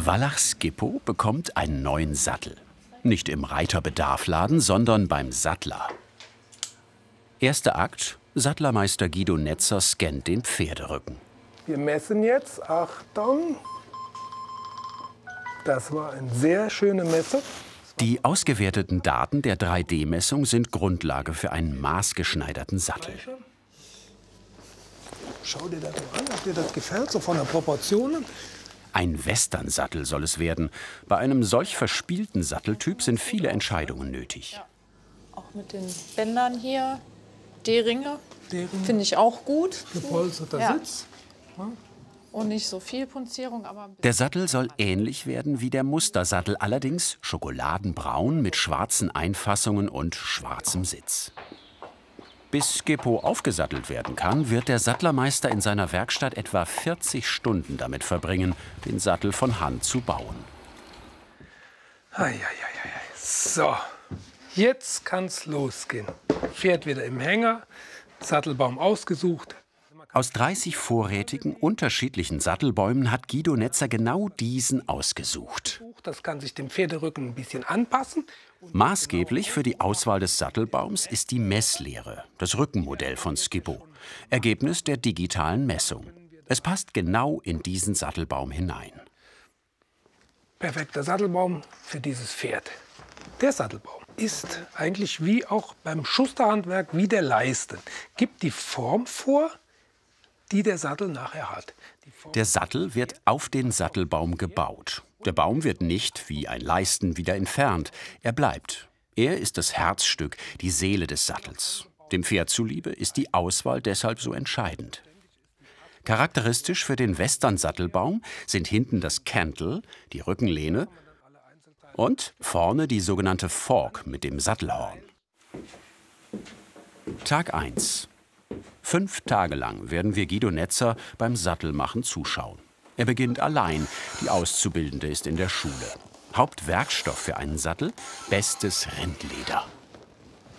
Wallach Skippo bekommt einen neuen Sattel. Nicht im Reiterbedarfladen, sondern beim Sattler. Erster Akt: Sattlermeister Guido Netzer scannt den Pferderücken. Wir messen jetzt, Achtung, das war eine sehr schöne Messung. Die ausgewerteten Daten der 3D-Messung sind Grundlage für einen maßgeschneiderten Sattel. Schau dir das mal an, ob dir das gefällt, so von der Proportionen. Ein Westernsattel soll es werden. Bei einem solch verspielten Satteltyp sind viele Entscheidungen nötig. Ja. Auch mit den Bändern hier, D-Ringe, finde ich auch gut. Gepolsterter Sitz. Ja. Und nicht so viel Punzierung, aber Der Sattel soll ähnlich werden wie der Mustersattel, allerdings schokoladenbraun mit schwarzen Einfassungen und schwarzem Sitz. Bis Skippo aufgesattelt werden kann, wird der Sattlermeister in seiner Werkstatt etwa 40 Stunden damit verbringen, den Sattel von Hand zu bauen. So, jetzt kann's losgehen. Pferd wieder im Hänger, Sattelbaum ausgesucht. Aus 30 vorrätigen, unterschiedlichen Sattelbäumen hat Guido Netzer genau diesen ausgesucht. Das kann sich dem Pferderücken ein bisschen anpassen. Maßgeblich für die Auswahl des Sattelbaums ist die Messlehre, das Rückenmodell von Skippo, Ergebnis der digitalen Messung. Es passt genau in diesen Sattelbaum hinein. Perfekter Sattelbaum für dieses Pferd. Der Sattelbaum ist eigentlich wie auch beim Schusterhandwerk wie der Leisten. Gibt die Form vor, die der Sattel nachher hat. Der Sattel wird auf den Sattelbaum gebaut. Der Baum wird nicht, wie ein Leisten, wieder entfernt. Er bleibt. Er ist das Herzstück, die Seele des Sattels. Dem Pferd zuliebe ist die Auswahl deshalb so entscheidend. Charakteristisch für den Western-Sattelbaum sind hinten das Cantle, die Rückenlehne, und vorne die sogenannte Fork mit dem Sattelhorn. Tag 1. 5 Tage lang werden wir Guido Netzer beim Sattelmachen zuschauen. Er beginnt allein, die Auszubildende ist in der Schule. Hauptwerkstoff für einen Sattel: bestes Rindleder.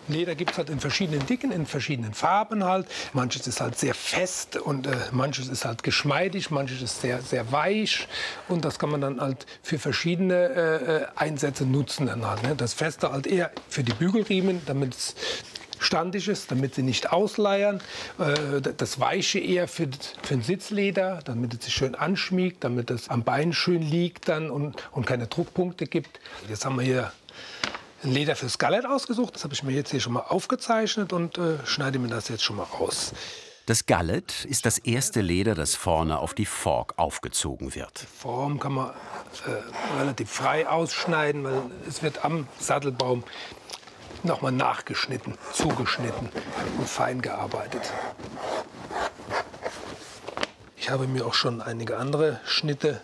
Leder gibt es halt in verschiedenen Dicken, in verschiedenen Farben halt. Manches ist halt sehr fest und manches ist halt geschmeidig, manches ist sehr, sehr weich. Und das kann man dann halt für verschiedene Einsätze nutzen. Dann halt, ne? Das Feste halt eher für die Bügelriemen, damit es standig ist, damit sie nicht ausleiern. Das Weiche eher für ein Sitzleder, damit es sich schön anschmiegt, damit es am Bein schön liegt dann und keine Druckpunkte gibt. Jetzt haben wir hier ein Leder fürs Gallett ausgesucht. Das habe ich mir jetzt hier schon mal aufgezeichnet und schneide mir das jetzt schon mal aus. Das Gallett ist das erste Leder, das vorne auf die Fork aufgezogen wird. Die Form kann man relativ frei ausschneiden, weil es wird am Sattelbaum nochmal nachgeschnitten, zugeschnitten und fein gearbeitet. Ich habe mir auch schon einige andere Schnitte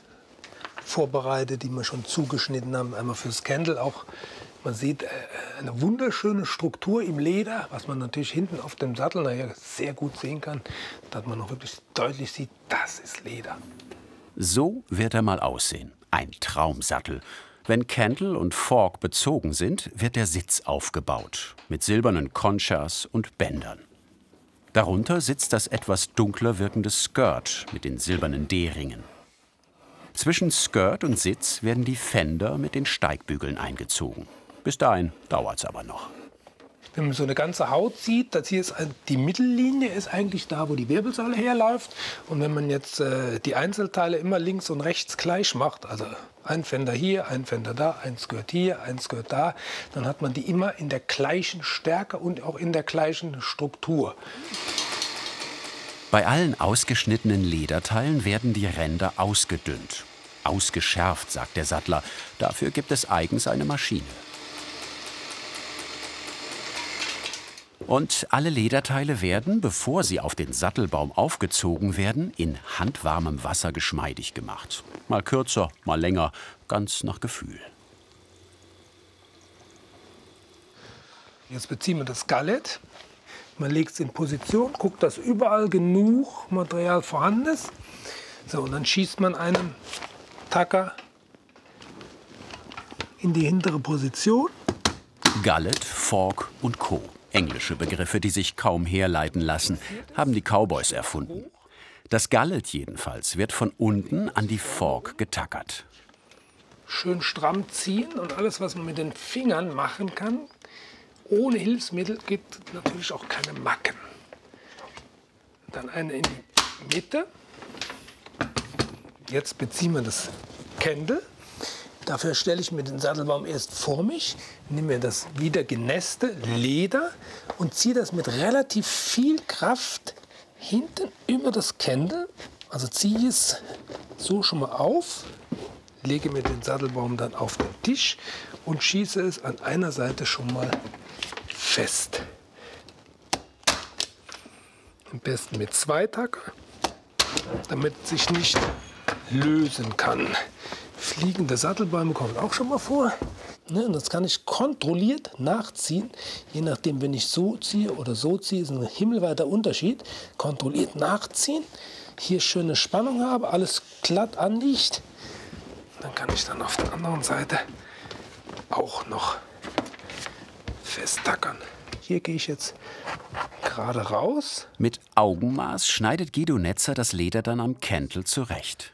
vorbereitet, die wir schon zugeschnitten haben. Einmal fürs Cantle auch. Man sieht eine wunderschöne Struktur im Leder, was man natürlich hinten auf dem Sattel nachher sehr gut sehen kann, dass man noch wirklich deutlich sieht, das ist Leder. So wird er mal aussehen. Ein Traumsattel. Wenn Cantle und Fork bezogen sind, wird der Sitz aufgebaut, mit silbernen Conchas und Bändern. Darunter sitzt das etwas dunkler wirkende Skirt mit den silbernen D-Ringen. Zwischen Skirt und Sitz werden die Fender mit den Steigbügeln eingezogen. Bis dahin dauert es aber noch. Wenn man so eine ganze Haut sieht, das hier ist die Mittellinie ist eigentlich da, wo die Wirbelsäule herläuft. Und wenn man jetzt die Einzelteile immer links und rechts gleich macht, also ein Fender hier, ein Fender da, ein Skirt hier, ein Skirt da, dann hat man die immer in der gleichen Stärke und auch in der gleichen Struktur. Bei allen ausgeschnittenen Lederteilen werden die Ränder ausgedünnt. Ausgeschärft, sagt der Sattler. Dafür gibt es eigens eine Maschine. Und alle Lederteile werden, bevor sie auf den Sattelbaum aufgezogen werden, in handwarmem Wasser geschmeidig gemacht. Mal kürzer, mal länger, ganz nach Gefühl. Jetzt beziehen wir das Gallett. Man legt es in Position, guckt, dass überall genug Material vorhanden ist. So, und dann schießt man einen Tacker in die hintere Position. Gallett, Fork und Co. Englische Begriffe, die sich kaum herleiten lassen, haben die Cowboys erfunden. Das Gallett jedenfalls wird von unten an die Fork getackert. schön stramm ziehen und alles, was man mit den Fingern machen kann, ohne Hilfsmittel, gibt natürlich auch keine Macken. Dann eine in die Mitte. Jetzt beziehen wir das Kendel. Dafür stelle ich mir den Sattelbaum erst vor mich, nehme mir das wieder genässte Leder und ziehe das mit relativ viel Kraft hinten über das Kendel. Also ziehe es so schon mal auf, lege mir den Sattelbaum dann auf den Tisch und schieße es an einer Seite schon mal fest. Am besten mit Zweitacker, damit es sich nicht lösen kann. Fliegende Sattelbäume kommen auch schon mal vor. Und das kann ich kontrolliert nachziehen. Je nachdem, wenn ich so ziehe oder so ziehe, ist ein himmelweiter Unterschied. Kontrolliert nachziehen. Hier schöne Spannung habe, alles glatt anliegt. Dann kann ich dann auf der anderen Seite auch noch festtackern. Hier gehe ich jetzt gerade raus. Mit Augenmaß schneidet Guido Netzer das Leder dann am Kendel zurecht.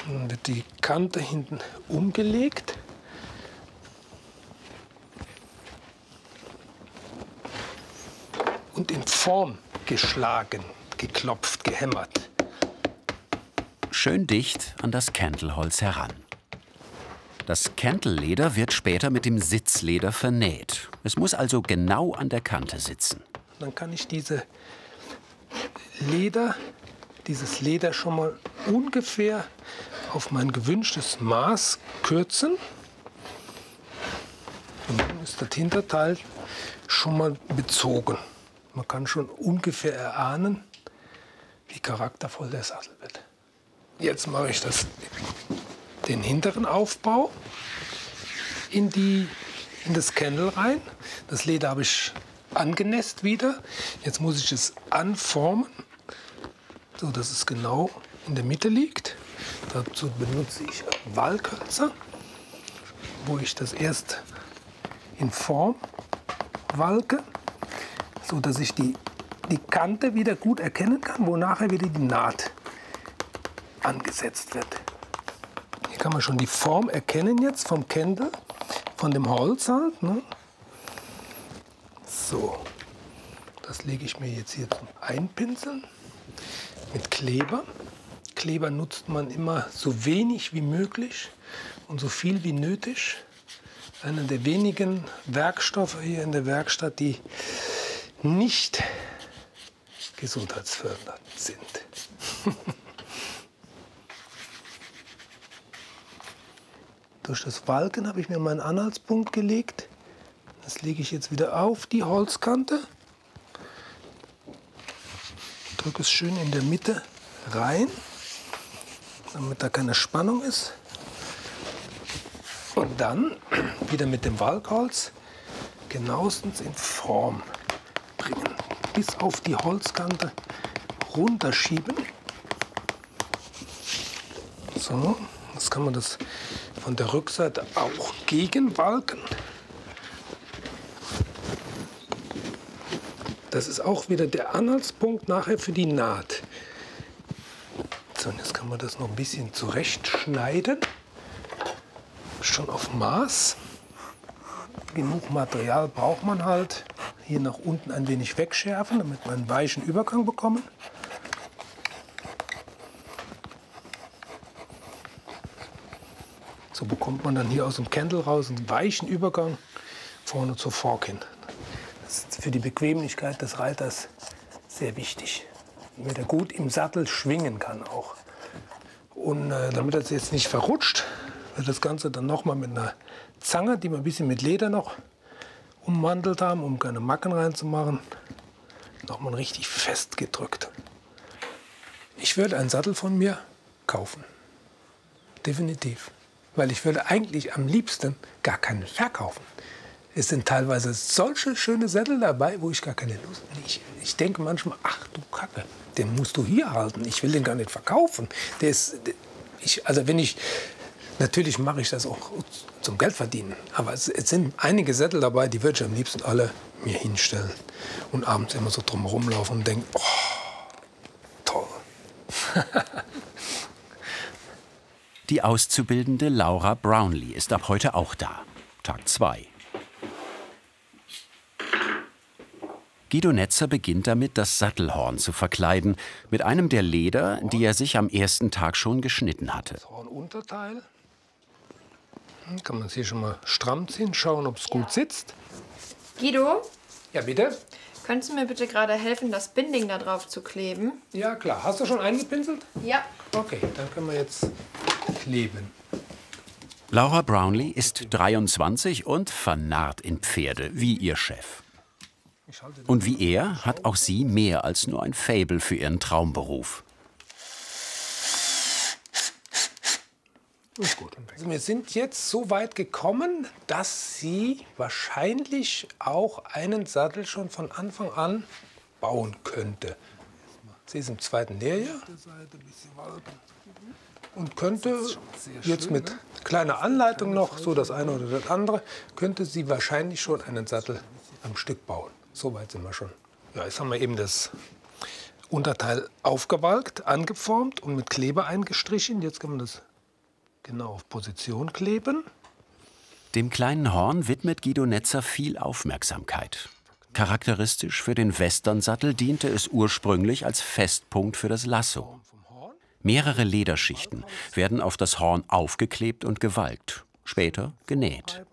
Dann wird die Kante hinten umgelegt. Und in Form geschlagen, geklopft, gehämmert. Schön dicht an das Kendelholz heran. Das Kendelleder wird später mit dem Sitzleder vernäht. Es muss also genau an der Kante sitzen. Dann kann ich dieses Leder schon mal ungefähr auf mein gewünschtes Maß kürzen. Und dann ist das Hinterteil schon mal bezogen. Man kann schon ungefähr erahnen, wie charaktervoll der Sattel wird. Jetzt mache ich den hinteren Aufbau in das Kendel rein. Das Leder habe ich angenässt wieder. Jetzt muss ich es anformen, so dass es genau in der Mitte liegt. Dazu benutze ich Walkhölzer, wo ich das erst in Form walke, so dass ich die Kante wieder gut erkennen kann, wo nachher wieder die Naht angesetzt wird. Hier kann man schon die Form erkennen jetzt vom Kendel, von dem Holz halt. Ne? So, das lege ich mir jetzt hier zum Einpinseln mit Kleber. Kleber nutzt man immer so wenig wie möglich und so viel wie nötig. Einer der wenigen Werkstoffe hier in der Werkstatt, die nicht gesundheitsfördernd sind. Durch das Walken habe ich mir meinen Anhaltspunkt gelegt. Das lege ich jetzt wieder auf die Holzkante. Drücke es schön in der Mitte rein, damit da keine Spannung ist. Und dann wieder mit dem Walkholz genauestens in Form bringen. Bis auf die Holzkante runterschieben. So, jetzt kann man das von der Rückseite auch gegenwalken. Das ist auch wieder der Anhaltspunkt nachher für die Naht. So, und jetzt kann man das noch ein bisschen zurechtschneiden. Schon auf Maß. Genug Material braucht man halt. Hier nach unten ein wenig wegschärfen, damit wir einen weichen Übergang bekommen. So bekommt man dann hier aus dem Kendel raus einen weichen Übergang vorne zur Fork hin. Das ist für die Bequemlichkeit des Reiters sehr wichtig, damit er gut im Sattel schwingen kann auch. Und damit das jetzt nicht verrutscht, wird das Ganze dann nochmal mit einer Zange, die wir ein bisschen mit Leder noch ummantelt haben, um keine Macken reinzumachen, nochmal richtig fest gedrückt. Ich würde einen Sattel von mir kaufen. Definitiv. Weil ich würde eigentlich am liebsten gar keinen verkaufen. Es sind teilweise solche schöne Sättel dabei, wo ich gar keine Lust habe. Ich denke manchmal, ach du Kacke, den musst du hier halten. Ich will den gar nicht verkaufen. Natürlich mache ich das auch zum Geld verdienen. Aber es sind einige Sättel dabei, die würde ich am liebsten alle mir hinstellen. Und abends immer so drum rumlaufen und denken, oh, toll. Die Auszubildende Laura Brownlee ist ab heute auch da. Tag 2. Guido Netzer beginnt damit, das Sattelhorn zu verkleiden, mit einem der Leder, die er sich am ersten Tag schon geschnitten hatte. Das Hornunterteil. Dann kann man es hier schon mal stramm ziehen, schauen, ob es gut sitzt. Guido, Ja, bitte? könntest du mir bitte gerade helfen, das Binding da drauf zu kleben? Ja, klar. Hast du schon eingepinselt? Ja. Okay, dann können wir jetzt kleben. Laura Brownlee ist 23 und vernarrt in Pferde, wie ihr Chef. Und wie er hat auch sie mehr als nur ein Faible für ihren Traumberuf. Ist gut. Also wir sind jetzt so weit gekommen, dass sie wahrscheinlich auch einen Sattel schon von Anfang an bauen könnte. Sie ist im 2. Lehrjahr und könnte jetzt mit kleiner Anleitung noch, so das eine oder das andere, könnte sie wahrscheinlich schon einen Sattel am Stück bauen. So weit sind wir schon. Ja, jetzt haben wir eben das Unterteil aufgewalkt, angeformt und mit Kleber eingestrichen. Jetzt kann man das genau auf Position kleben. Dem kleinen Horn widmet Guido Netzer viel Aufmerksamkeit. Charakteristisch für den Western-Sattel diente es ursprünglich als Festpunkt für das Lasso. Mehrere Lederschichten werden auf das Horn aufgeklebt und gewalkt, später genäht.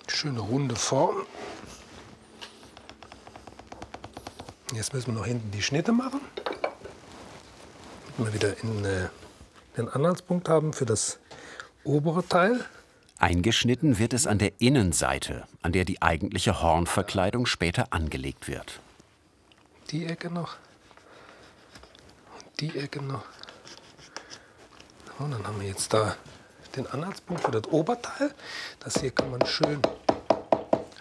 Schöne runde Form. Jetzt müssen wir noch hinten die Schnitte machen, damit wir wieder den Anhaltspunkt haben für das obere Teil. Eingeschnitten wird es an der Innenseite, an der die eigentliche Hornverkleidung später angelegt wird. Die Ecke noch und die Ecke noch. Und dann haben wir jetzt da den Anhaltspunkt für das Oberteil. Das hier kann man schön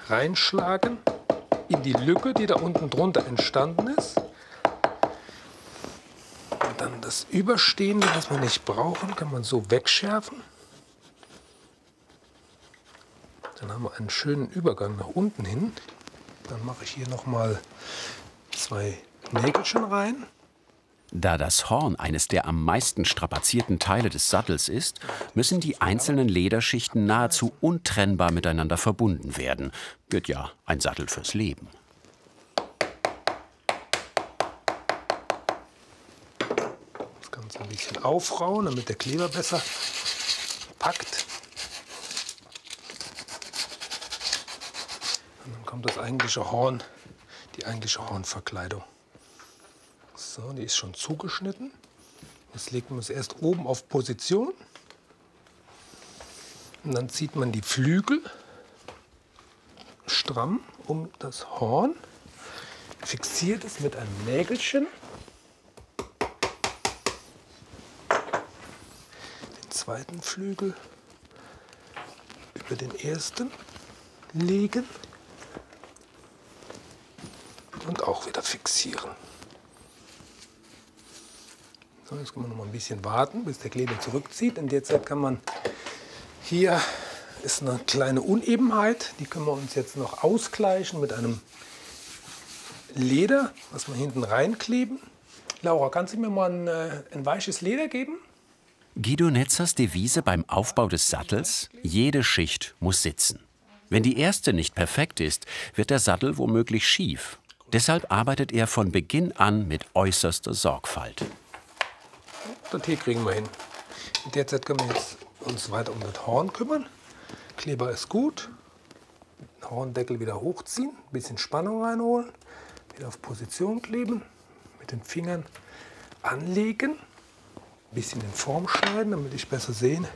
reinschlagen in die Lücke, die da unten drunter entstanden ist. Und dann das Überstehende, was wir nicht brauchen, kann man so wegschärfen. Dann haben wir einen schönen Übergang nach unten hin. Dann mache ich hier noch mal 2 Nägelchen rein. Da das Horn eines der am meisten strapazierten Teile des Sattels ist, müssen die einzelnen Lederschichten nahezu untrennbar miteinander verbunden werden. Wird ja ein Sattel fürs Leben. Das Ganze ein bisschen aufrauen, damit der Kleber besser packt. Und dann kommt das eigentliche Horn, die eigentliche Hornverkleidung. So, die ist schon zugeschnitten. Jetzt legt man es erst oben auf Position. Und dann zieht man die Flügel stramm um das Horn, fixiert es mit einem Nägelchen. Den zweiten Flügel über den ersten legen und auch wieder fixieren. So, jetzt kann man noch mal ein bisschen warten, bis der Kleber zurückzieht. In der Zeit kann man, hier ist eine kleine Unebenheit, die können wir uns jetzt noch ausgleichen mit einem Leder, was wir hinten reinkleben. Laura, kannst du mir mal ein weiches Leder geben? Guido Netzers Devise beim Aufbau des Sattels: jede Schicht muss sitzen. Wenn die erste nicht perfekt ist, wird der Sattel womöglich schief. Deshalb arbeitet er von Beginn an mit äußerster Sorgfalt. Das hier kriegen wir hin. In der Zeit können wir jetzt uns weiter um das Horn kümmern. Kleber ist gut. Den Horndeckel wieder hochziehen, ein bisschen Spannung reinholen, wieder auf Position kleben, mit den Fingern anlegen, ein bisschen in Form schneiden, damit ich besser sehe,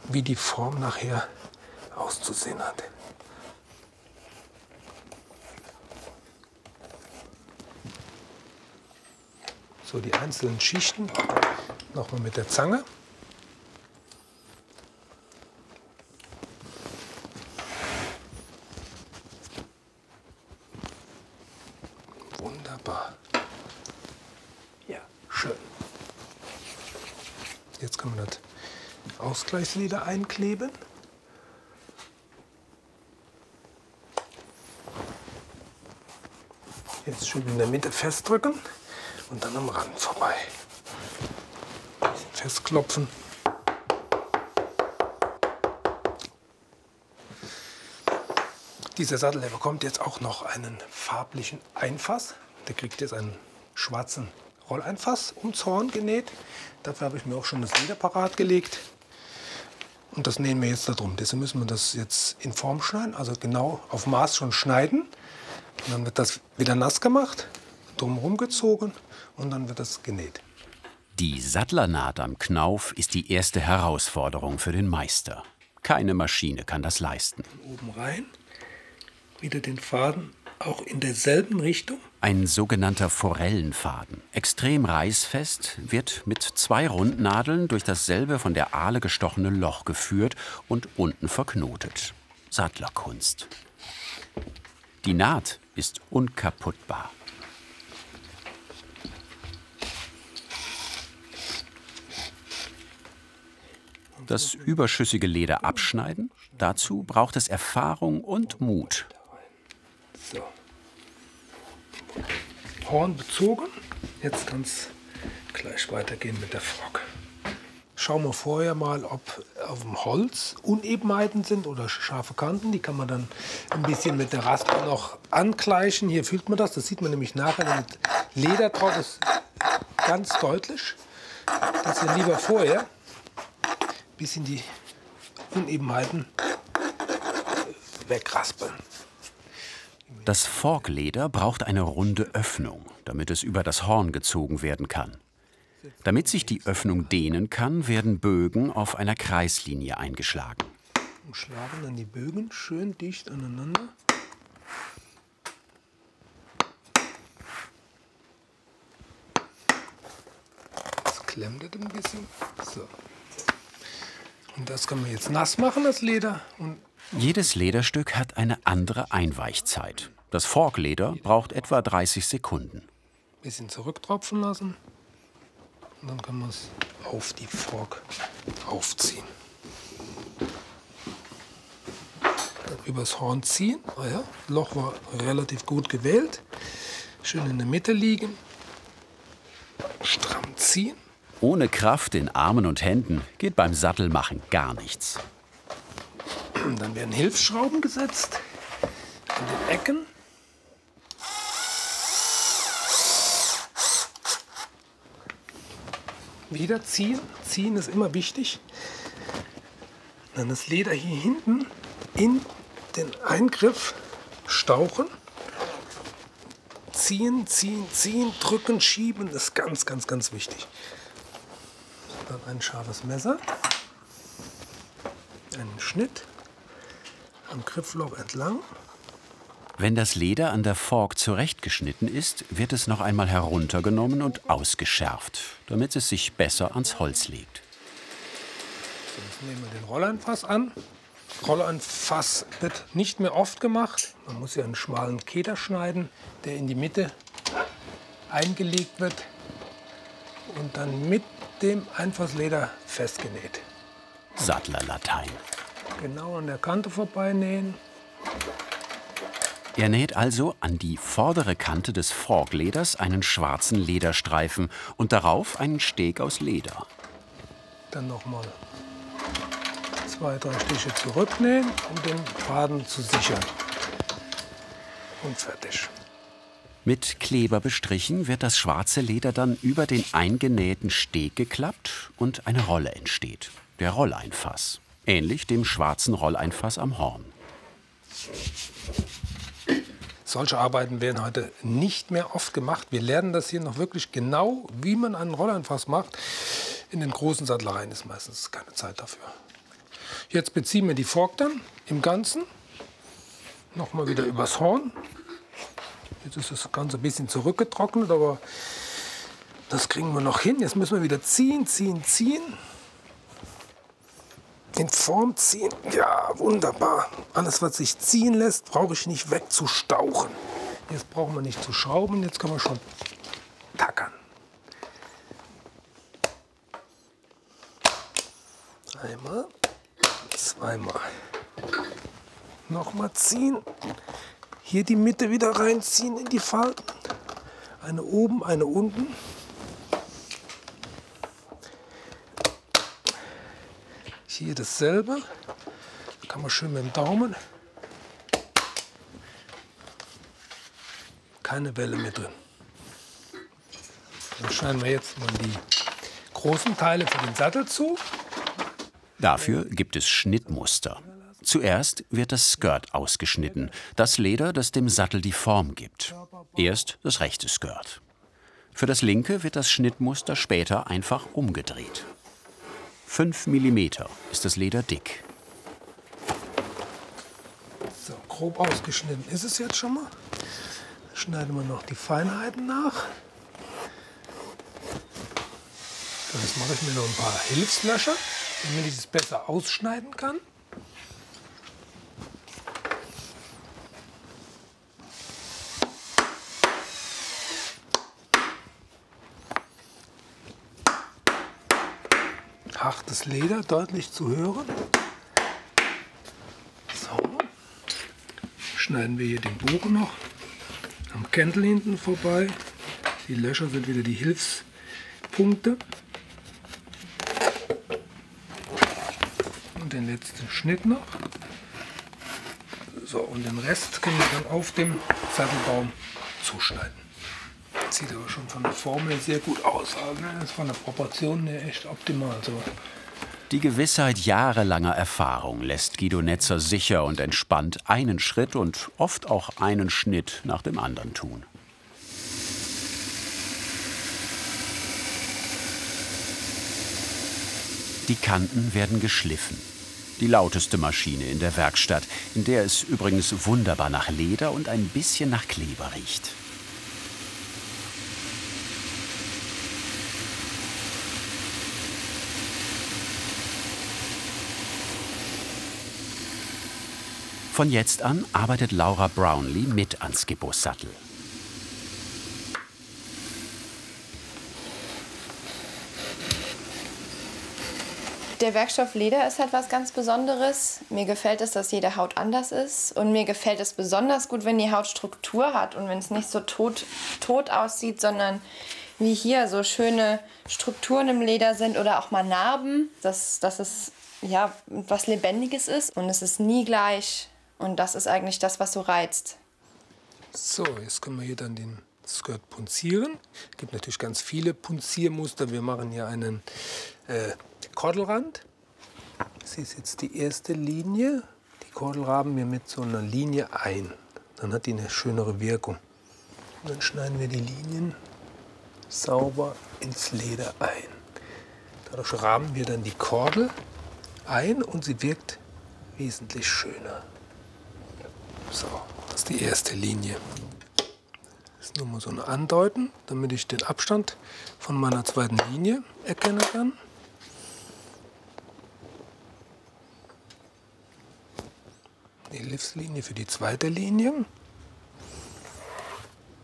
wie die Form nachher auszusehen hat. So, die einzelnen Schichten nochmal mit der Zange. Wunderbar. Ja, schön. Jetzt kann man das Ausgleichsleder einkleben. Jetzt schön in der Mitte festdrücken. und dann am Rand vorbei. Ein bisschen festklopfen. Dieser Sattel, der bekommt jetzt auch noch einen farblichen Einfass. Der kriegt jetzt einen schwarzen Rolleinfass ums Horn genäht. Dafür habe ich mir auch schon das Leder parat gelegt. Und das nähen wir jetzt da drum. Deswegen müssen wir das jetzt in Form schneiden, also genau auf Maß schon schneiden. Und dann wird das wieder nass gemacht, drumherum gezogen und dann wird das genäht. Die Sattlernaht am Knauf ist die erste Herausforderung für den Meister. Keine Maschine kann das leisten. Oben rein, wieder den Faden auch in derselben Richtung. Ein sogenannter Forellenfaden, extrem reißfest, wird mit 2 Rundnadeln durch dasselbe von der Ahle gestochene Loch geführt und unten verknotet. Sattlerkunst. Die Naht ist unkaputtbar. Das überschüssige Leder abschneiden, dazu braucht es Erfahrung und Mut. So. Horn bezogen. Jetzt kann es gleich weitergehen mit der Frog. Schauen wir vorher mal, ob auf dem Holz Unebenheiten sind oder scharfe Kanten. Die kann man dann ein bisschen mit der Raspe noch angleichen. Hier fühlt man das. Das sieht man nämlich nachher, wenn das Leder drauf ist, ganz deutlich. Dass wir lieber vorher ein bisschen die Unebenheiten wegraspeln. Das Forkleder braucht eine runde Öffnung, damit es über das Horn gezogen werden kann. Damit sich die Öffnung dehnen kann, werden Bögen auf einer Kreislinie eingeschlagen. Und schlagen dann die Bögen schön dicht aneinander. Das klemmt ein bisschen. So. Und das können wir jetzt nass machen, das Leder. Und jedes Lederstück hat eine andere Einweichzeit. Das Forkleder braucht etwa 30 Sekunden. ein bisschen zurücktropfen lassen. Und dann kann man es auf die Fork aufziehen. Dann übers Horn ziehen. Ah ja, Loch war relativ gut gewählt. Schön in der Mitte liegen. Stramm ziehen. Ohne Kraft in Armen und Händen geht beim Sattelmachen gar nichts. Dann werden Hilfsschrauben gesetzt an den Ecken. Wieder ziehen. Ziehen ist immer wichtig. Dann das Leder hier hinten in den Eingriff stauchen. Ziehen, ziehen, ziehen, drücken, schieben. Das ist ganz, ganz, ganz wichtig. Dann ein scharfes Messer. Einen Schnitt am Griffloch entlang. Wenn das Leder an der Fork zurechtgeschnitten ist, wird es noch einmal heruntergenommen und ausgeschärft, damit es sich besser ans Holz legt. So, jetzt nehmen wir den Rolleinfass an. Rolleinfass wird nicht mehr oft gemacht. Man muss hier einen schmalen Keder schneiden, der in die Mitte eingelegt wird und dann mit dem Einfassleder festgenäht. Sattlerlatein. Genau an der Kante vorbeinähen. Er näht also an die vordere Kante des Forkleders einen schwarzen Lederstreifen und darauf einen Steg aus Leder. Dann noch mal 2, 3 Stiche zurücknähen, um den Faden zu sichern. Und fertig. Mit Kleber bestrichen wird das schwarze Leder dann über den eingenähten Steg geklappt und eine Rolle entsteht. Der Rolleinfass. Ähnlich dem schwarzen Rolleinfass am Horn. Solche Arbeiten werden heute nicht mehr oft gemacht. Wir lernen das hier noch wirklich genau, wie man einen Rolleinfass macht. In den großen Sattlereien ist meistens keine Zeit dafür. Jetzt beziehen wir die Fork dann im Ganzen. Nochmal wieder übers Horn. Jetzt ist das Ganze ein bisschen zurückgetrocknet, aber das kriegen wir noch hin. Jetzt müssen wir wieder ziehen, ziehen, ziehen. In Form ziehen. Ja, wunderbar. Alles, was sich ziehen lässt, brauche ich nicht wegzustauchen. Jetzt brauchen wir nicht zu schrauben, jetzt können wir schon tackern. Einmal, zweimal. Nochmal ziehen. Hier die Mitte wieder reinziehen in die Falten. Eine oben, eine unten. Hier dasselbe. Da kann man schön mit dem Daumen. Keine Welle mehr drin. Dann schneiden wir jetzt mal die großen Teile für den Sattel zu. Dafür gibt es Schnittmuster. Zuerst wird das Skirt ausgeschnitten, das Leder, das dem Sattel die Form gibt. Erst das rechte Skirt. Für das linke wird das Schnittmuster später einfach umgedreht. 5 mm ist das Leder dick. So, grob ausgeschnitten ist es jetzt schon mal. Dann schneiden wir noch die Feinheiten nach. So, jetzt mache ich mir noch ein paar Hilfslöcher, damit ich es besser ausschneiden kann. Hartes Leder, deutlich zu hören. So. Schneiden wir hier den Bogen noch am Kantel hinten vorbei. Die Löcher sind wieder die Hilfspunkte. Und den letzten Schnitt noch. So, und den Rest können wir dann auf dem Sattelbaum zuschneiden. Sieht aber schon von der Form her sehr gut aus. Also, das ist von der Proportion her echt optimal. So. Die Gewissheit jahrelanger Erfahrung lässt Guido Netzer sicher und entspannt einen Schritt und oft auch einen Schnitt nach dem anderen tun. Die Kanten werden geschliffen. Die lauteste Maschine in der Werkstatt, in der es übrigens wunderbar nach Leder und ein bisschen nach Kleber riecht. Von jetzt an arbeitet Laura Brownlee mit an Skippos Sattel. Der Werkstoff Leder ist halt was ganz Besonderes. Mir gefällt es, dass jede Haut anders ist. Und mir gefällt es besonders gut, wenn die Haut Struktur hat und wenn es nicht so tot aussieht, sondern wie hier so schöne Strukturen im Leder sind oder auch mal Narben, dass es ja was Lebendiges ist. Und es ist nie gleich. Und das ist eigentlich das, was so reizt. So, jetzt können wir hier dann den Skirt punzieren. Es gibt natürlich ganz viele Punziermuster. Wir machen hier einen Kordelrand. Das ist jetzt die erste Linie. Die Kordel raben wir mit so einer Linie ein. Dann hat die eine schönere Wirkung. Und dann schneiden wir die Linien sauber ins Leder ein. Dadurch rahmen wir dann die Kordel ein und sie wirkt wesentlich schöner. So, das ist die erste Linie. Das ist nur mal so ein Andeuten, damit ich den Abstand von meiner zweiten Linie erkennen kann. Die Hilfslinie für die zweite Linie.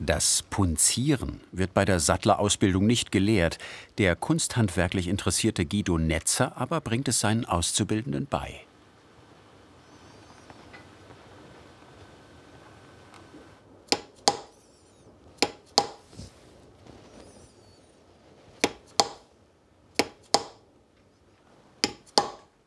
Das Punzieren wird bei der Sattlerausbildung nicht gelehrt. Der kunsthandwerklich interessierte Guido Netzer aber bringt es seinen Auszubildenden bei.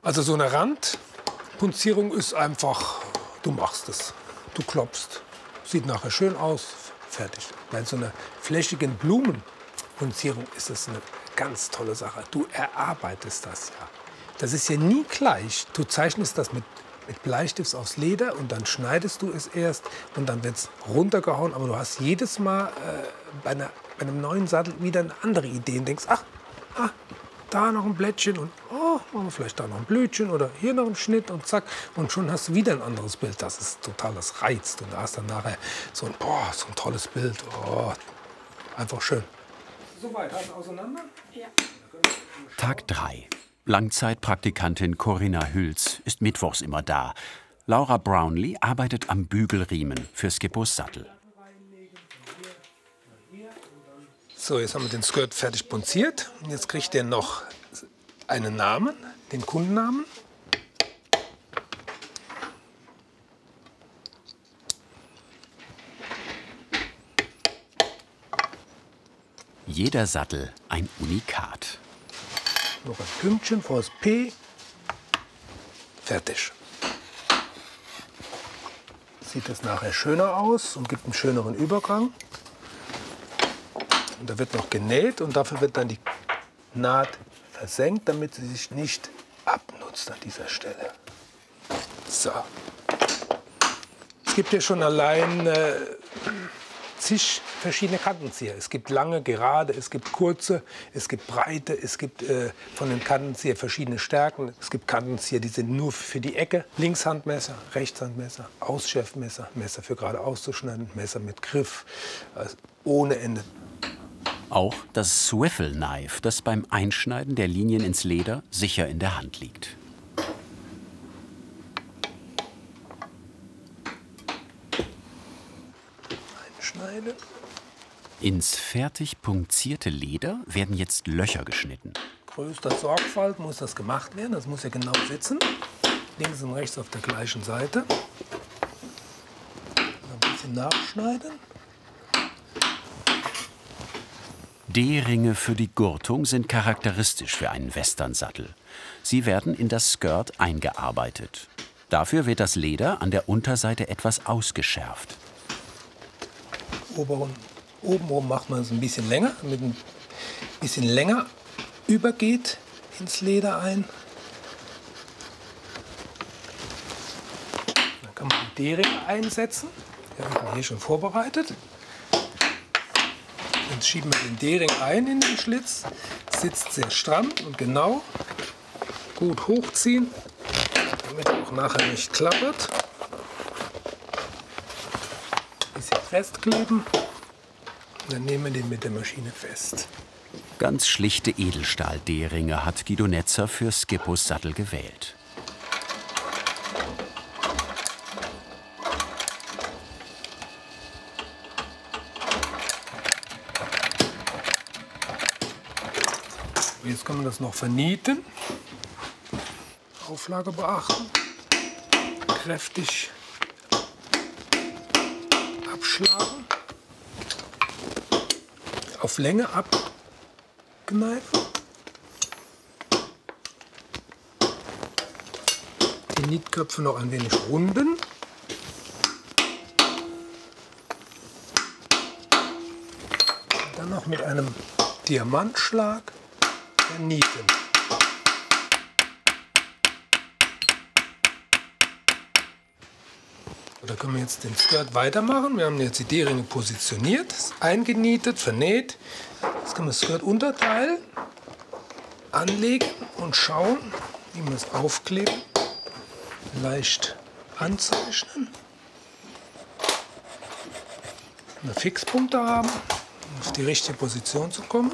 Also so eine Randpunzierung ist einfach, du machst es, du klopfst, sieht nachher schön aus, fertig. Bei so einer flächigen Blumenpunzierung ist das eine ganz tolle Sache. Du erarbeitest das ja. Das ist ja nie gleich. Du zeichnest das mit Bleistift aufs Leder und dann schneidest du es erst und dann wird es runtergehauen. Aber du hast jedes Mal bei einem neuen Sattel wieder eine andere Idee und denkst, ach, da noch ein Blättchen und machen wir vielleicht da noch ein Blütchen oder hier noch ein Schnitt und zack. Und schon hast du wieder ein anderes Bild. Das ist total, das reizt. Und da hast dann nachher so ein tolles Bild. Oh, einfach schön. Soweit, hast du auseinander? Ja. Tag 3. Langzeitpraktikantin Corinna Hülz ist mittwochs immer da. Laura Brownlee arbeitet am Bügelriemen für Skippos Sattel. So, jetzt haben wir den Skirt fertig punziert. Und jetzt kriegt er noch einen Namen, den Kundennamen. Jeder Sattel ein Unikat. Noch ein Pünktchen vor das P. Fertig. Sieht das nachher schöner aus und gibt einen schöneren Übergang. Und da wird noch genäht und dafür wird dann die Naht versenkt, damit sie sich nicht abnutzt an dieser Stelle. So. Es gibt ja schon allein zig verschiedene Kantenzieher. Es gibt lange, gerade, es gibt kurze, es gibt breite, es gibt von den Kantenzieher verschiedene Stärken. Es gibt Kantenzieher, die sind nur für die Ecke. Linkshandmesser, Rechtshandmesser, Ausschärfmesser, Messer für gerade auszuschneiden, Messer mit Griff, also ohne Ende. Auch das Swivel Knife, das beim Einschneiden der Linien ins Leder sicher in der Hand liegt. Einschneiden. Ins fertig punktierte Leder werden jetzt Löcher geschnitten. Größter Sorgfalt muss das gemacht werden. Das muss ja genau sitzen. Links und rechts auf der gleichen Seite. Ein bisschen nachschneiden. D-Ringe für die Gurtung sind charakteristisch für einen Westernsattel. Sie werden in das Skirt eingearbeitet. Dafür wird das Leder an der Unterseite etwas ausgeschärft. Obenrum macht man es ein bisschen länger, damit ein bisschen länger übergeht ins Leder ein. Dann kann man die D-Ringe einsetzen. Die habe ich hier schon vorbereitet. Jetzt schieben wir den D-Ring ein in den Schlitz. Sitzt sehr stramm und genau. Gut hochziehen, damit er auch nachher nicht klappert. Ein bisschen festkleben. Und dann nehmen wir den mit der Maschine fest. Ganz schlichte Edelstahl-D-Ringe hat Guido Netzer für Skippos Sattel gewählt. Jetzt kann man das noch vernieten. Auflage beachten. Kräftig abschlagen. Auf Länge abkneifen. Die Nietköpfe noch ein wenig runden. Und dann noch mit einem Diamantschlag vernieten. Da können wir jetzt den Skirt weitermachen. Wir haben jetzt die D-Ringe positioniert, eingenietet, vernäht. Jetzt können wir das Skirt-Unterteil anlegen und schauen, wie wir es aufkleben. Leicht anzeichnen. Eine Fixpunkte haben, um auf die richtige Position zu kommen.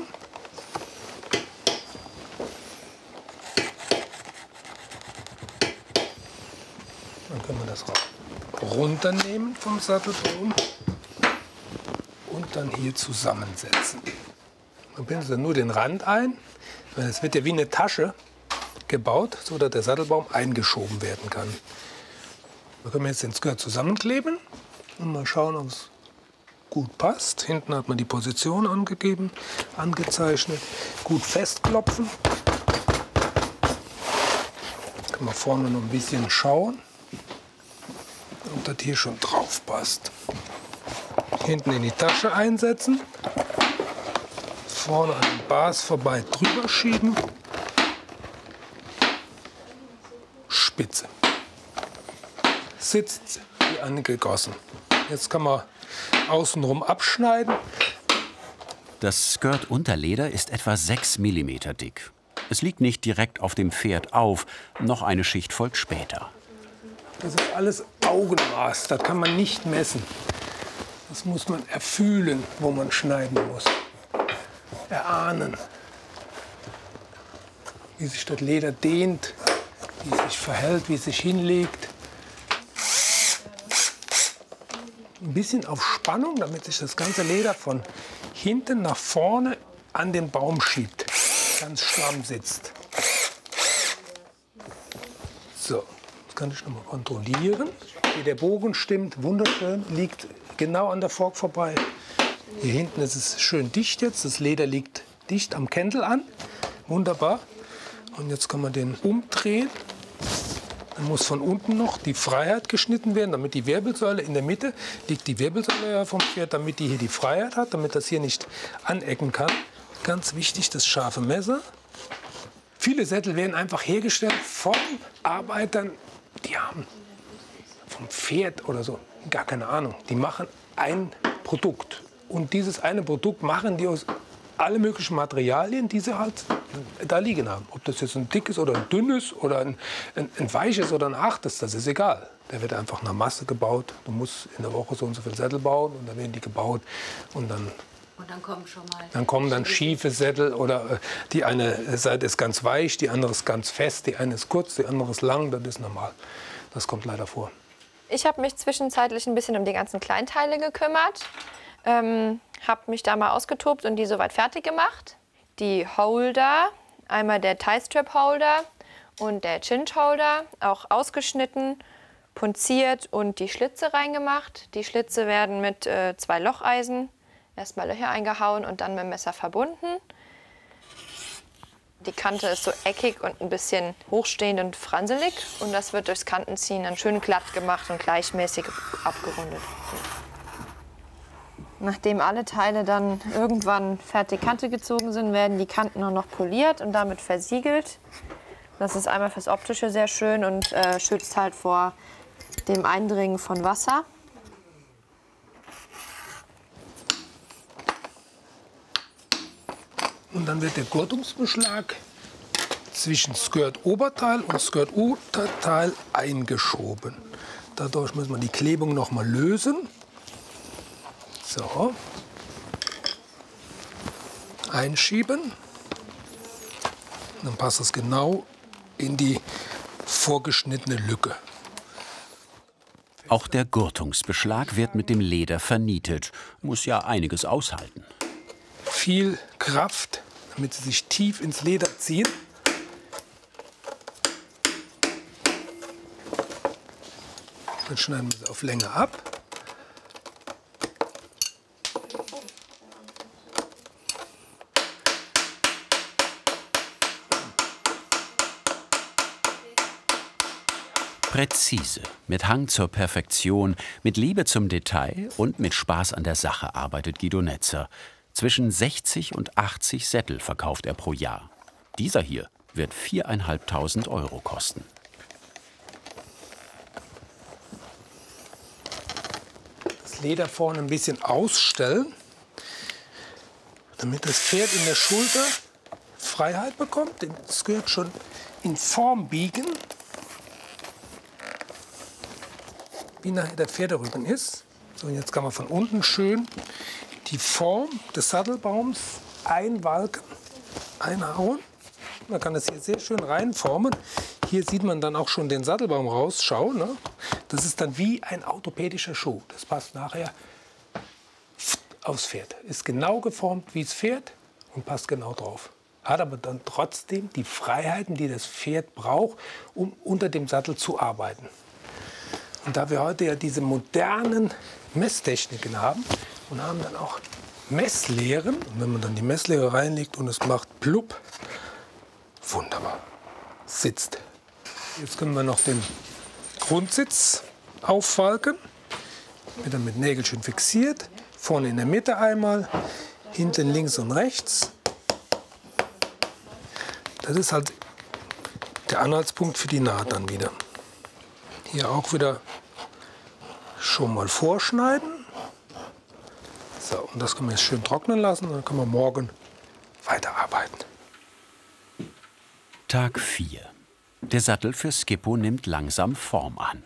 Dann können wir das runternehmen vom Sattelbaum und dann hier zusammensetzen. Man bindet dann nur den Rand ein, weil es wird ja wie eine Tasche gebaut, so dass der Sattelbaum eingeschoben werden kann. Da können wir jetzt den Skirt zusammenkleben und mal schauen, ob es gut passt. Hinten hat man die Position angegeben, angezeichnet. Gut festklopfen. Kann man vorne noch ein bisschen schauen, ob das hier schon drauf passt. Hinten in die Tasche einsetzen. Vorne an den Bars vorbei drüber schieben. Spitze. Sitzt wie angegossen. Jetzt kann man außenrum abschneiden. Das Skirt-Unterleder ist etwa 6 mm dick. Es liegt nicht direkt auf dem Pferd auf, noch eine Schicht folgt später. Das ist alles Augenmaß, das kann man nicht messen. Das muss man erfühlen, wo man schneiden muss. Erahnen, wie sich das Leder dehnt, wie es sich verhält, wie es sich hinlegt. Ein bisschen auf Spannung, damit sich das ganze Leder von hinten nach vorne an den Baum schiebt. Ganz stramm sitzt. So, das kann ich noch mal kontrollieren. Wie der Bogen stimmt, wunderschön, liegt genau an der Fork vorbei. Hier hinten ist es schön dicht jetzt. Das Leder liegt dicht am Kendel an. Wunderbar. Und jetzt kann man den umdrehen. Dann muss von unten noch die Freiheit geschnitten werden, damit die Wirbelsäule in der Mitte liegt, die Wirbelsäule ja vom Pferd, damit die hier die Freiheit hat, damit das hier nicht anecken kann. Ganz wichtig, das scharfe Messer. Viele Sättel werden einfach hergestellt von Arbeitern, die haben vom Pferd oder so gar keine Ahnung. Die machen ein Produkt. Und dieses eine Produkt machen die aus alle möglichen Materialien, die sie halt da liegen haben. Ob das jetzt ein dickes oder ein dünnes oder ein weiches oder ein hartes, das ist egal. Der wird einfach nach Masse gebaut. Du musst in der Woche so und so viele Sättel bauen und dann werden die gebaut. Und dann kommen dann schiefe Sättel oder die eine Seite ist ganz weich, die andere ist ganz fest, die eine ist kurz, die andere ist lang, das ist normal. Das kommt leider vor. Ich habe mich zwischenzeitlich ein bisschen um die ganzen Kleinteile gekümmert. Habe mich da mal ausgetobt und die soweit fertig gemacht. Die Holder, einmal der Tie-Strap-Holder und der Cinch-Holder, auch ausgeschnitten, punziert und die Schlitze reingemacht. Die Schlitze werden mit 2 Locheisen erstmal Löcher eingehauen und dann mit dem Messer verbunden. Die Kante ist so eckig und ein bisschen hochstehend und franselig und das wird durchs Kantenziehen dann schön glatt gemacht und gleichmäßig abgerundet. Nachdem alle Teile dann irgendwann fertig Kante gezogen sind, werden die Kanten auch noch poliert und damit versiegelt. Das ist einmal fürs Optische sehr schön und schützt halt vor dem Eindringen von Wasser. Und dann wird der Gurtungsbeschlag zwischen Skirt-Oberteil und Skirt-Unterteil eingeschoben. Dadurch muss man die Klebung noch mal lösen. So. Einschieben. Dann passt es genau in die vorgeschnittene Lücke. Auch der Gurtungsbeschlag wird mit dem Leder vernietet. Muss ja einiges aushalten. Viel Kraft, damit sie sich tief ins Leder ziehen. Dann schneiden wir sie auf Länge ab. Präzise, mit Hang zur Perfektion, mit Liebe zum Detail und mit Spaß an der Sache arbeitet Guido Netzer. Zwischen 60 und 80 Sättel verkauft er pro Jahr. Dieser hier wird 4.500 € kosten. Das Leder vorne ein bisschen ausstellen, damit das Pferd in der Schulter Freiheit bekommt. Den Skirt schon in Form biegen, wie nachher der Pferderücken ist. So, und jetzt kann man von unten schön die Form des Sattelbaums einwalken, einhauen. Man kann das hier sehr schön reinformen. Hier sieht man dann auch schon den Sattelbaum rausschauen. Ne? Das ist dann wie ein orthopädischer Schuh. Das passt nachher aufs Pferd. Ist genau geformt wie das Pferd und passt genau drauf. Hat aber dann trotzdem die Freiheiten, die das Pferd braucht, um unter dem Sattel zu arbeiten. Und da wir heute ja diese modernen Messtechniken haben und haben dann auch Messlehren, und wenn man dann die Messlehre reinlegt und es macht plupp, wunderbar, sitzt. Jetzt können wir noch den Grundsitz auffalken, wird dann mit Nägelchen fixiert, vorne in der Mitte einmal, hinten links und rechts. Das ist halt der Anhaltspunkt für die Naht dann wieder. Hier auch wieder schon mal vorschneiden. So, und das können wir jetzt schön trocknen lassen, dann können wir morgen weiterarbeiten. Tag 4. Der Sattel für Skippo nimmt langsam Form an.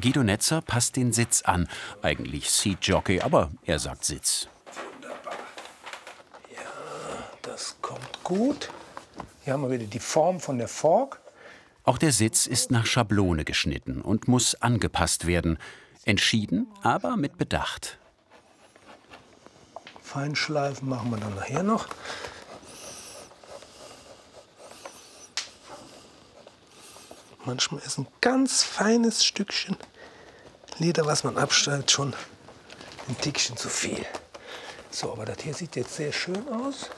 Guido Netzer passt den Sitz an. Eigentlich Seat-Jockey, aber er sagt Sitz. Wunderbar. Ja, das kommt gut. Hier haben wir wieder die Form von der Fork. Auch der Sitz ist nach Schablone geschnitten und muss angepasst werden. Entschieden, aber mit Bedacht. Feinschleifen machen wir dann nachher noch. Manchmal ist ein ganz feines Stückchen Leder, was man abschneidet, schon ein Tickchen zu viel. So, aber das hier sieht jetzt sehr schön aus.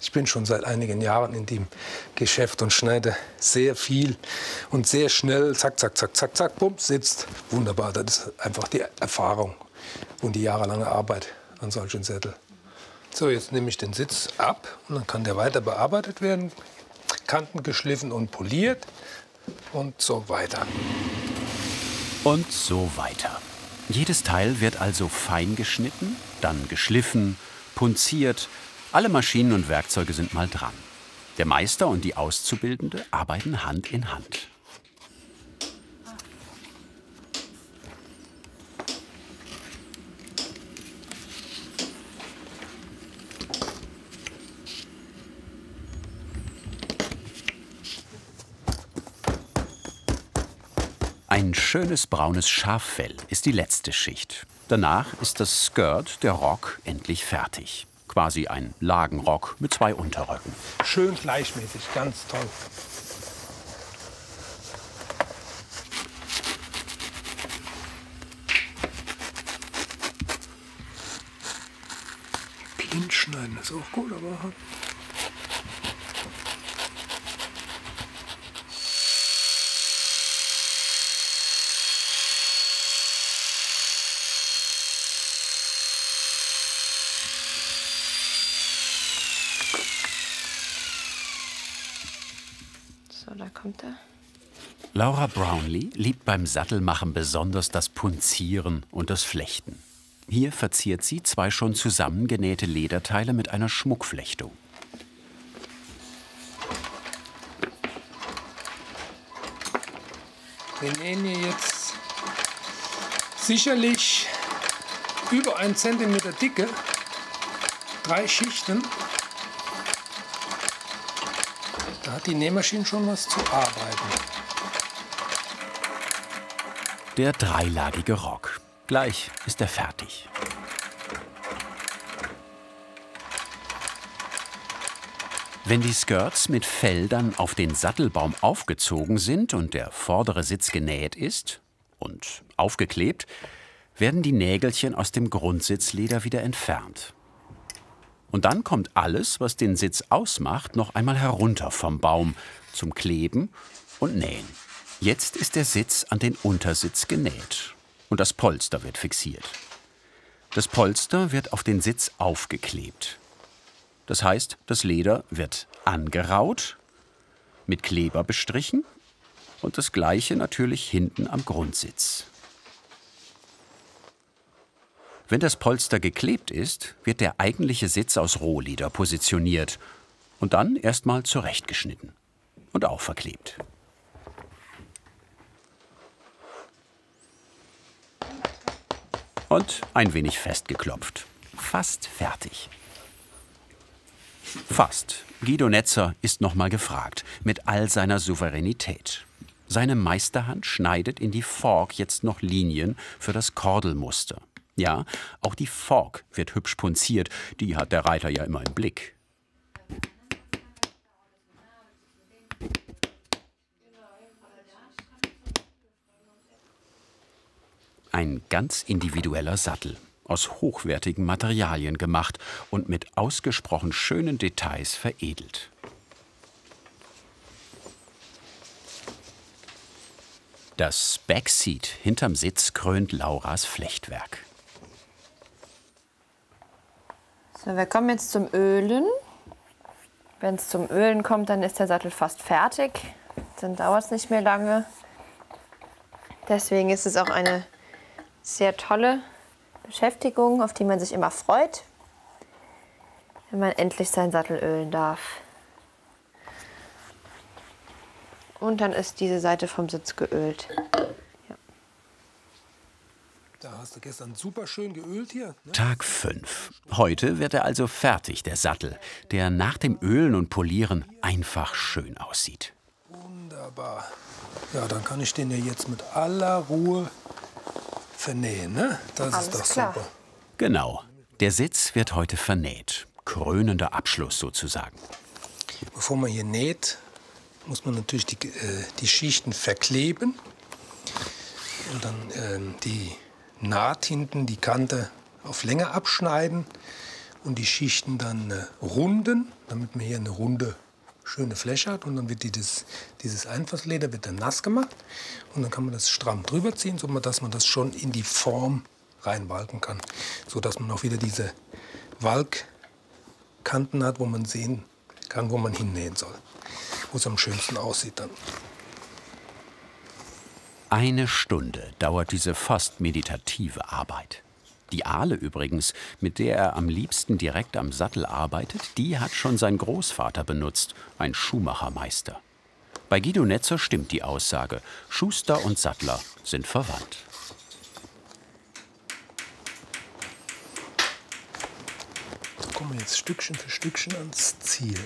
Ich bin schon seit einigen Jahren in dem Geschäft und schneide sehr viel und sehr schnell. Zack, zack, zack, zack, zack, bumm, sitzt. Wunderbar, das ist einfach die Erfahrung und die jahrelange Arbeit an solchen Sätteln. So, jetzt nehme ich den Sitz ab und dann kann der weiter bearbeitet werden. Kanten geschliffen und poliert und so weiter. Und so weiter. Jedes Teil wird also fein geschnitten, dann geschliffen, punziert. Alle Maschinen und Werkzeuge sind mal dran. Der Meister und die Auszubildende arbeiten Hand in Hand. Ein schönes braunes Schaffell ist die letzte Schicht. Danach ist das Skirt, der Rock, endlich fertig. Quasi ein Lagenrock mit 2 Unterröcken. Schön gleichmäßig, ganz toll. Blind schneiden ist auch gut, aber... So, da kommt er. Laura Brownlee liebt beim Sattelmachen besonders das Punzieren und das Flechten. Hier verziert sie 2 schon zusammengenähte Lederteile mit einer Schmuckflechtung. Wir nähen hier jetzt sicherlich über 1 Zentimeter Dicke, 3 Schichten. Da hat die Nähmaschine schon was zu arbeiten. Der dreilagige Rock. Gleich ist er fertig. Wenn die Skirts mit Fell dann auf den Sattelbaum aufgezogen sind und der vordere Sitz genäht ist und aufgeklebt, werden die Nägelchen aus dem Grundsitzleder wieder entfernt. Und dann kommt alles, was den Sitz ausmacht, noch einmal herunter vom Baum zum Kleben und Nähen. Jetzt ist der Sitz an den Untersitz genäht und das Polster wird fixiert. Das Polster wird auf den Sitz aufgeklebt. Das heißt, das Leder wird angeraut, mit Kleber bestrichen und das Gleiche natürlich hinten am Grundsitz. Wenn das Polster geklebt ist, wird der eigentliche Sitz aus Rohleder positioniert und dann erstmal zurechtgeschnitten und auch verklebt. Und ein wenig festgeklopft. Fast fertig. Fast. Guido Netzer ist noch mal gefragt, mit all seiner Souveränität. Seine Meisterhand schneidet in die Fork jetzt noch Linien für das Kordelmuster. Ja, auch die Fork wird hübsch punziert, die hat der Reiter ja immer im Blick. Ein ganz individueller Sattel, aus hochwertigen Materialien gemacht und mit ausgesprochen schönen Details veredelt. Das Backseat hinterm Sitz krönt Lauras Flechtwerk. So, wir kommen jetzt zum Ölen. Wenn es zum Ölen kommt, dann ist der Sattel fast fertig. Dann dauert es nicht mehr lange. Deswegen ist es auch eine sehr tolle Beschäftigung, auf die man sich immer freut, wenn man endlich seinen Sattel ölen darf. Und dann ist diese Seite vom Sitz geölt. Ja. Da hast du gestern super schön geölt hier. Ne? Tag 5. Heute wird er also fertig, der Sattel, der nach dem Ölen und Polieren einfach schön aussieht. Wunderbar. Ja, dann kann ich den ja jetzt mit aller Ruhe vernähen. Ne? Das Alles ist doch klar. super. Genau. Der Sitz wird heute vernäht. Krönender Abschluss sozusagen. Bevor man hier näht, muss man natürlich die Schichten verkleben und dann die Naht hinten, die Kante auf Länge abschneiden und die Schichten dann runden, damit man hier eine runde, schöne Fläche hat. Und dann wird dieses Einfassleder wird dann nass gemacht und dann kann man das stramm drüber ziehen, so dass man das schon in die Form reinwalken kann, so dass man auch wieder diese Walkkanten hat, wo man sehen kann, wo man hinnähen soll, wo es am schönsten aussieht dann. 1 Stunde dauert diese fast meditative Arbeit. Die Ahle übrigens, mit der er am liebsten direkt am Sattel arbeitet, die hat schon sein Großvater benutzt, ein Schuhmachermeister. Bei Guido Netzer stimmt die Aussage, Schuster und Sattler sind verwandt. So kommen wir jetzt Stückchen für Stückchen ans Ziel.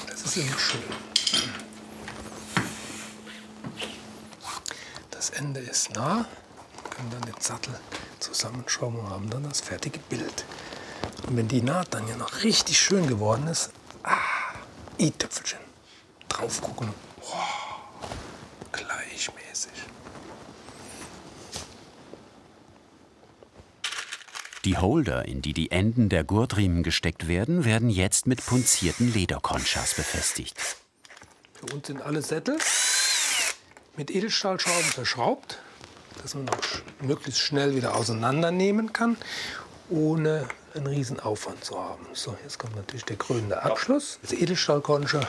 Das ist immer schön. Das Ende ist nah. Wir können dann den Sattel zusammenschrauben und haben dann das fertige Bild. Und wenn die Naht dann ja noch richtig schön geworden ist, i-Töpfelchen drauf gucken, gleichmäßig. Die Holder, in die die Enden der Gurtriemen gesteckt werden, werden jetzt mit punzierten Lederkonchas befestigt. Für uns sind alle Sättel mit Edelstahlschrauben verschraubt, dass man auch möglichst schnell wieder auseinandernehmen kann, ohne einen riesen Aufwand zu haben. So, jetzt kommt natürlich der krönende Abschluss. Das Edelstahlkoncha,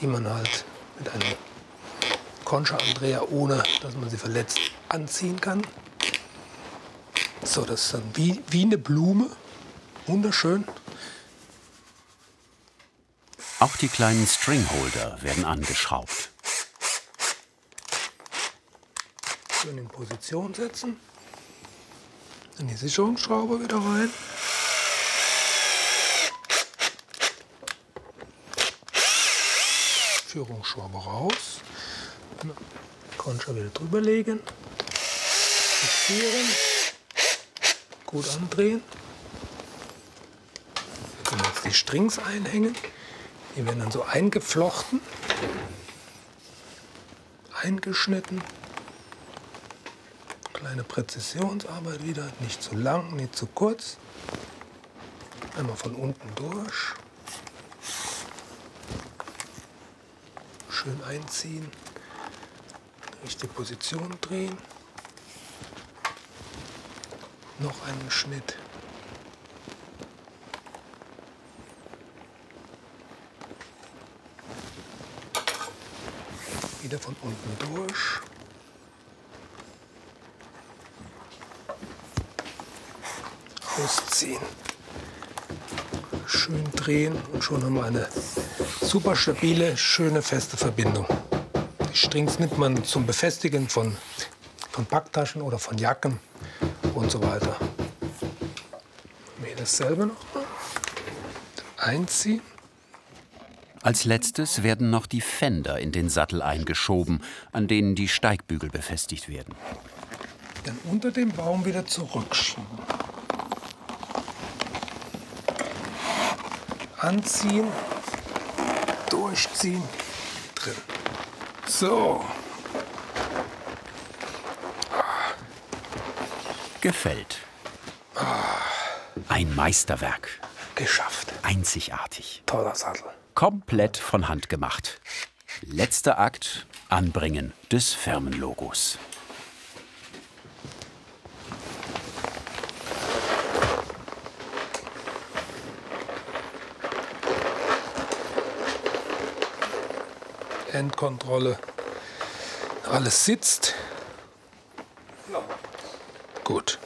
die man halt mit einem Concha-Andreher, ohne dass man sie verletzt, anziehen kann. So, das ist dann wie eine Blume, wunderschön. Auch die kleinen Stringholder werden angeschraubt. Schön in Position setzen. Dann die Sicherungsschraube wieder rein. Führungsschraube raus. Concha wieder drüber legen. Fixieren. Gut andrehen. Wir können jetzt die Strings einhängen. Die werden dann so eingeflochten, eingeschnitten. Kleine Präzisionsarbeit wieder, nicht zu lang, nicht zu kurz. Einmal von unten durch. Schön einziehen, richtige Position drehen. Noch einen Schnitt. Wieder von unten durch. Ausziehen. Schön drehen und schon haben wir eine super stabile, schöne, feste Verbindung. Die Strings nimmt man zum Befestigen von Packtaschen oder von Jacken und so weiter. Mir dasselbe noch mal. Einziehen. Als letztes werden noch die Fender in den Sattel eingeschoben, an denen die Steigbügel befestigt werden. Dann unter dem Baum wieder zurückschieben. Anziehen, durchziehen, drin. So. Gefällt. Ein Meisterwerk. Geschafft. Einzigartig. Toller Sattel. Komplett von Hand gemacht. Letzter Akt, Anbringen des Firmenlogos. Endkontrolle. Alles sitzt. Gut.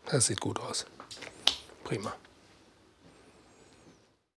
Das sieht gut aus. Prima.